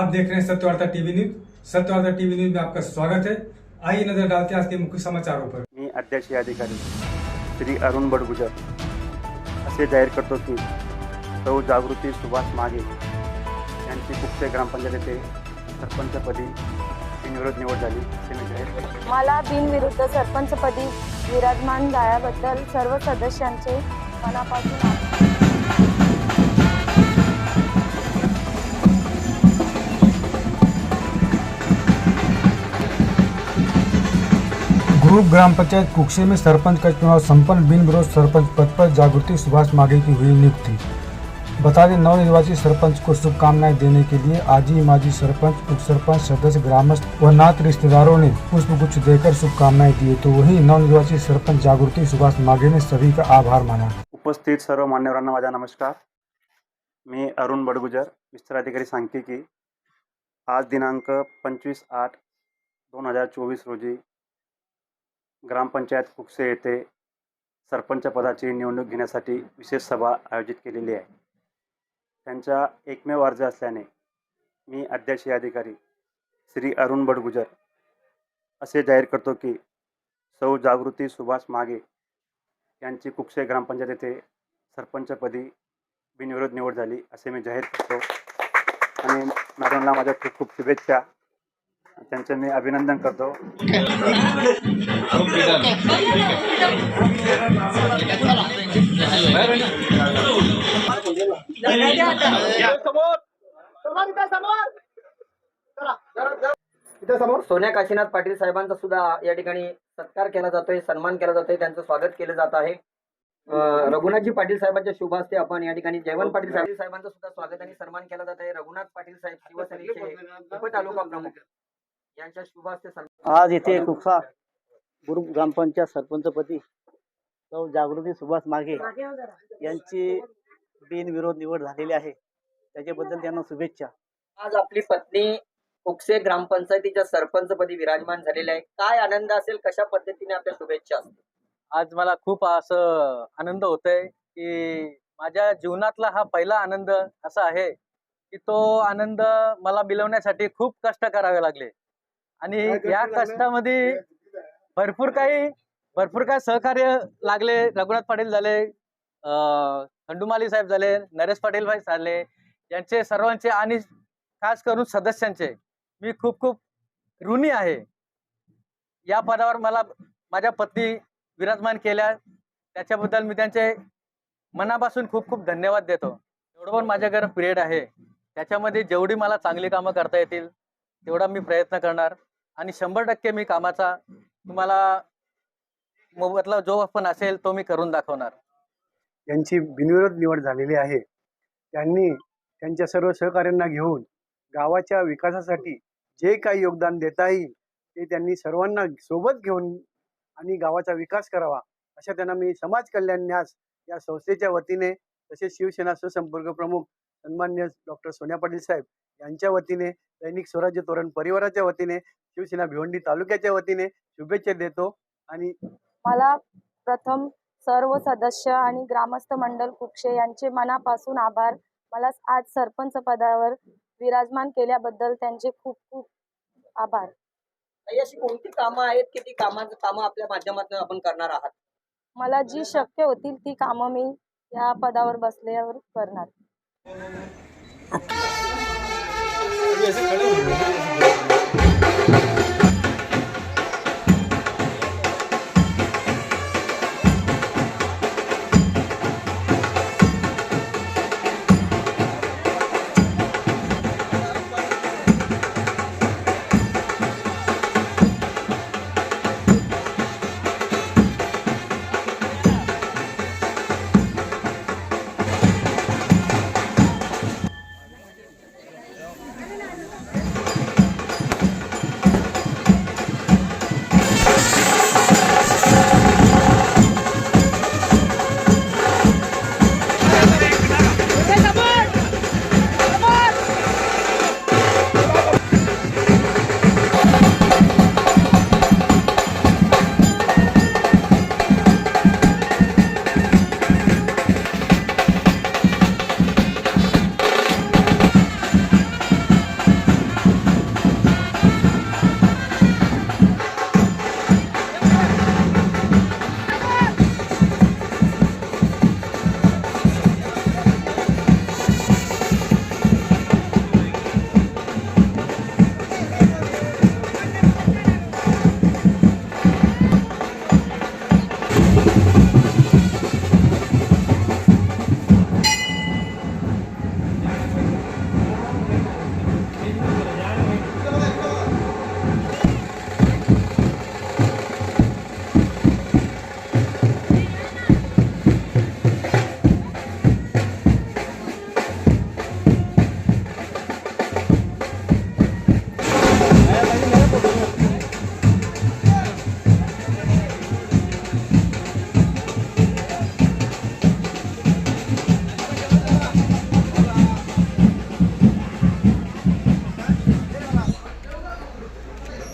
आप देख रहे हैं Satyavarta TV news. Satyavarta TV news में आपका स्वागत है। आइए नजर डालते हैं आज के मुख्य समाचारों पर। मी अध्यक्ष अधिकारी श्री अरुण बडगुजर असे जाहीर करतो की सौ जागृती सुभाष मागे यांची कुपसे ग्रामपंचायत येथे सरपंचपदी बिनविरोध निवड झाली असे मी जाहीर करतो। मला बिनविरुद्ध सरपंचपदी विराजमान झाल्याबद्दल सर्व सदस्यांचे मनापासून आभार। ग्रुप ग्राम पंचायत कुक्से में सरपंच का चुनाव संपन्न। बिन विरोध सरपंच पद पर जागृति सुभाष माघे की हुई नियुक्ति। बता दें, नवनिर्वाचित सरपंच को शुभकामनाएं देने के लिए आजी माजी सरपंच, उप सरपंच, सदस्य, ग्रामस्थ व नात रिश्तेदारों ने पुष्पगुच्छ देकर शुभकामनाएं दिए, तो वहीं नवनिर्वाचित सरपंच जागृति सुभाष माघे ने सभी का आभार माना। उपस्थित सर्व मान्यवरांना माझा नमस्कार। मी अरुण बडगुजर, विस्तार अधिकारी सांख्यिकी। आज दिनांक 25/8/2024 रोजी ग्रामपंचायत कुक्से येथे सरपंच पदाची निवडणूक घेण्यासाठी विशेष सभा आयोजित केलेली आहे। त्यांचा एकमेव अर्ज असल्याने मी अध्यक्ष अधिकारी श्री अरुण बडगुजर असे जाहीर करतो की सौ जागृती सुभाष मागे यांची कुक्से ग्रामपंचायत येथे सरपंचपदी बिनविरोध निवड झाली असे मी जाहीर करतो आणि मॅडमला माझ्या खूप खूप शुभेच्छा। त्यांचे मी अभिनंदन करतो। सोनिया काशीनाथ पाटील साहेबांचा सुद्धा या ठिकाणी सत्कार केला जातोय, सन्मान केला जातोय, त्यांचं स्वागत केलं जात आहे। रघुनाथजी पाटील साहेबांच्या शुभ हस्ते आपण या ठिकाणी जयवंत पाटील साहेबांचा सुद्धा स्वागत आणि सन्मान केला जात आहे। रघुनाथ पाटील साहेब शिवसेनेचे उपतालुका प्रमुख यांच्या शुभ हस्ते आज इथे कुक्सा ग्रुप ग्रामपंचायत सरपंचपदी सौ जागृती सुभाष माघे यांची बिनविरोध निवड झालेली आहे, त्याच्याबद्दल त्यांना शुभेच्छा। आज आपली पत्नी कुक्से ग्रामपंचायतीच्या सरपंचपदी विराजमान झालेले आहे, काय आनंद असेल, कशा पद्धतीने आपल्या शुभेच्छा असतील? आज मला खूप असं आनंद होतोय की माझ्या जीवनातला हा पहिला आनंद असा आहे की तो आनंद मला मिळवण्यासाठी खूप कष्ट करावे लागले आणि या कष्टामध्ये भरपूर काही सहकार्य लागले। रघुनाथ पाटील झाले, खंडुमाली साहेब झाले, नरेश पाटील भाई झाले, यांचे सर्वांचे आणि खास करून सदस्यांचे मी खूप खूप ऋणी आहे। या पदावर मला माझ्या पत्नी विराजमान केल्या, त्याच्याबद्दल मी त्यांचे मनापासून खूप खूप धन्यवाद देतो। एवढं पण माझ्याकडे पिरियड आहे, त्याच्यामध्ये जेवढी मला चांगली कामं करता येतील तेवढा मी प्रयत्न करणार आणि 100% मी कामाचा तुम्हाला मोबदला जो पण असेल तो मी करून दाखवणार। यांची बिनविरोध निवड झालेली आहे। त्यांनी त्यांच्या सर्व सहकार्यांना घेऊन गावाच्या विकासासाठी जे काही योगदान देता येईल ते त्यांनी सर्वांना सोबत घेऊन आणि गावाचा विकास करावा अशा त्यांना मी समाज कल्याण न्यास या संस्थेच्या वतीने, तसेच शिवसेना सुसंपर्क प्रमुख सन्मान्य डॉक्टर सोनिया पाटील साहेब यांच्या वतीने, दैनिक स्वराज्य तोरण परिवाराच्या वतीने, शिवसेना भिवंडी तालुक्याच्या वतीने शुभेच्छा देतो। आणि मला प्रथम सर्व सदस्य आणि ग्रामस्थ मंडळ कुक्से यांचे मनापासून आभार। मला आज सरपंच पदावर विराजमान केल्याबद्दल त्यांचे खूप खूप आभार। अशी कोणती कामं आहेत की ती कामं आपल्या माध्यमातून आपण करणार आहात? मला जी शक्य होतील ती कामं मी या पदावर बसल्यावर करणार।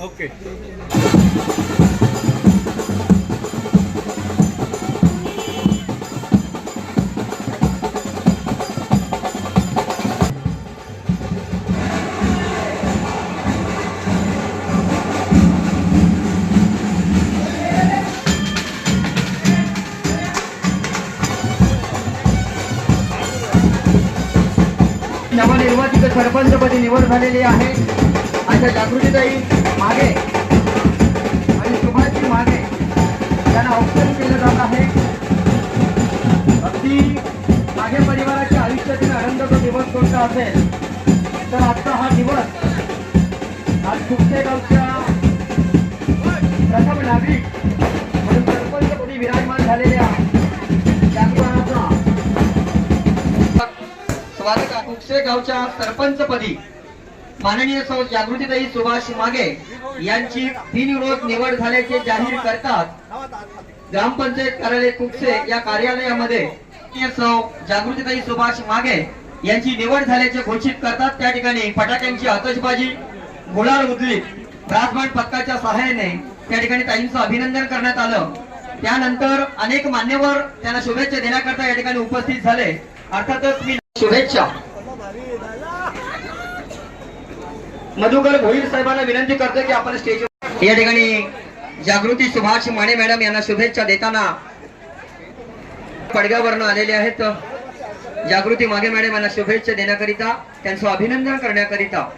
ओके. नवनिर्वाचित सरपंचपदी निवड झालेली आहे. अशा जागृतीताई मागे आणि सुभाषजी मागे यांना औक्षण केलं जात आहे. अगदी मागे परिवाराच्या आयुष्यातील आनंदाचा दिवस कोणता असेल तर आजचा हा दिवस आज कुपसे गावच्या प्रथम नागरिक म्हणून सरपंचपदी विराजमान झालेल्या जागृताचा स्वागत आहे. कुपसे गावच्या सरपंचपदी माननीय सौ जागृतीताई सुभाष मागे यांची बिनविरोध निवड झाल्याचे जाहीर करतात. ग्रामपंचायत कार्यालय कुपसे या कार्यालयामध्ये सौ जागृतीताई सुभाष मागे यांची निवड झाल्याचे घोषित करतात. त्या ठिकाणी फटाक्यांची आतषबाजी, गुलाल उधळीत ब्रास बँड पथकाच्या सहाय्याने त्या ठिकाणी ताईंचं अभिनंदन करण्यात आलं. त्यानंतर अनेक मान्यवर त्यांना शुभेच्छा देण्याकरता या ठिकाणी उपस्थित झाले. अर्थातच मी शुभेच्छा मधुकर भोईर साहेबांना विनंती करतो की आपण स्टेजवर या ठिकाणी जागृती सुभाष माने मॅडम यांना शुभेच्छा देताना पडग्यावरनं आलेले आहेत. जागृती मागे मॅडम यांना शुभेच्छा देण्याकरिता, त्यांचं अभिनंदन करण्याकरिता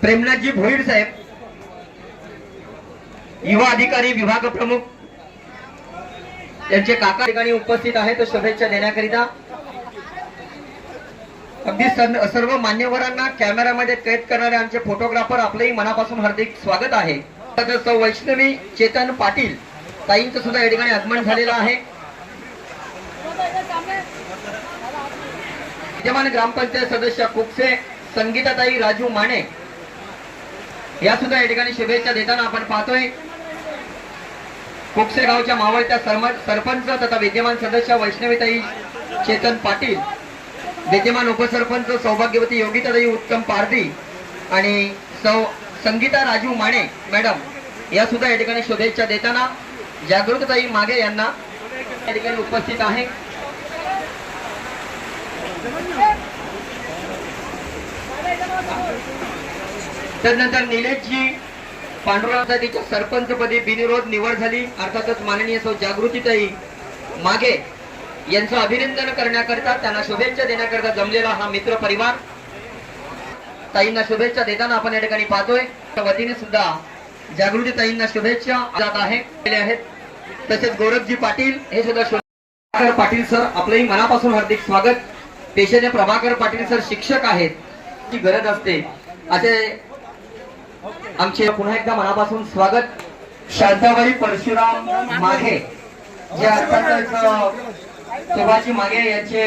प्रेमनाथजी भोईर साहेब, युवा अधिकारी विभाग प्रमुख, त्यांचे काका ठिकाणी उपस्थित आहेत शुभेच्छा देण्याकरिता. अगदी सर्व मान्यवरांना कॅमेऱ्यामध्ये कैद करणारे आमचे फोटोग्राफर आपलंही मनापासून हार्दिक स्वागत आहे. सौ वैष्णवी चेतन पाटील ताईंचं सुद्धा या ठिकाणी आगमन झालेलं आहे. विद्यमान ग्रामपंचायत सदस्य कुपसे संगीताताई राजू माने या सुद्धा या ठिकाणी शुभेच्छा देताना आपण पाहतोय. कुपसे गावच्या मावळत्या सरपंच तथा विद्यमान सदस्य वैष्णवीताई चेतन पाटील, विद्यमान उपसरपंच सौभाग्यवती योगिताताई उत्तम पारधी आणि सौ संगीता राजू माने मॅडम या सुद्धा या ठिकाणी शुभेच्छा देताना जागृतताई मागे यांना या ठिकाणी उपस्थित आहे. त्यानंतर निलेशजी पांडुरंगाच्या सरपंचपदी बिनविरोध निवड झाली. अर्थातच माननीय सौ जागृतीताई मागे यांचं अभिनंदन करण्याकरता, त्यांना शुभेच्छा देण्याकरता जमलेला हा मित्र परिवार ताईंना शुभेच्छा देताना आपण या ठिकाणी पाहतोय. त्या वतीने सुद्धा जागृतीताईंना शुभेच्छा जात आहेत. तसेच गौरवजी पाटील हे सुद्धा प्रभाकर पाटील सर आपलंही मनापासून हार्दिक स्वागत. पेशाने प्रभाकर पाटील सर शिक्षक आहेत, ची गरज असते असे आमचे पुन्हा एकदा मनापासून स्वागत. शांताबाई परशुराम मागे जे अर्थातच सुभाषजी मागे यांचे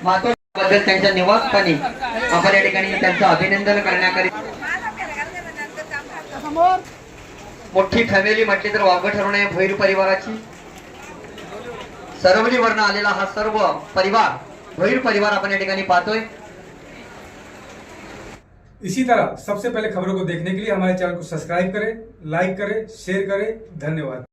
बद्दल त्यांच्या निवासस्थानी आपण या ठिकाणी त्यांचं अभिनंदन करण्याकरिता मोठी फॅमिली म्हटली तर वावगं ठरू नये. भोईर परिवाराची सरवलीवरनं आलेला हा सर्व परिवार भोईर परिवार आपण या ठिकाणी पाहतोय. इसी तरह सबसे पहले खबरों को देखने के लिए हमारे चैनल को सब्सक्राइब करें, लाइक करें, शेयर करें. धन्यवाद.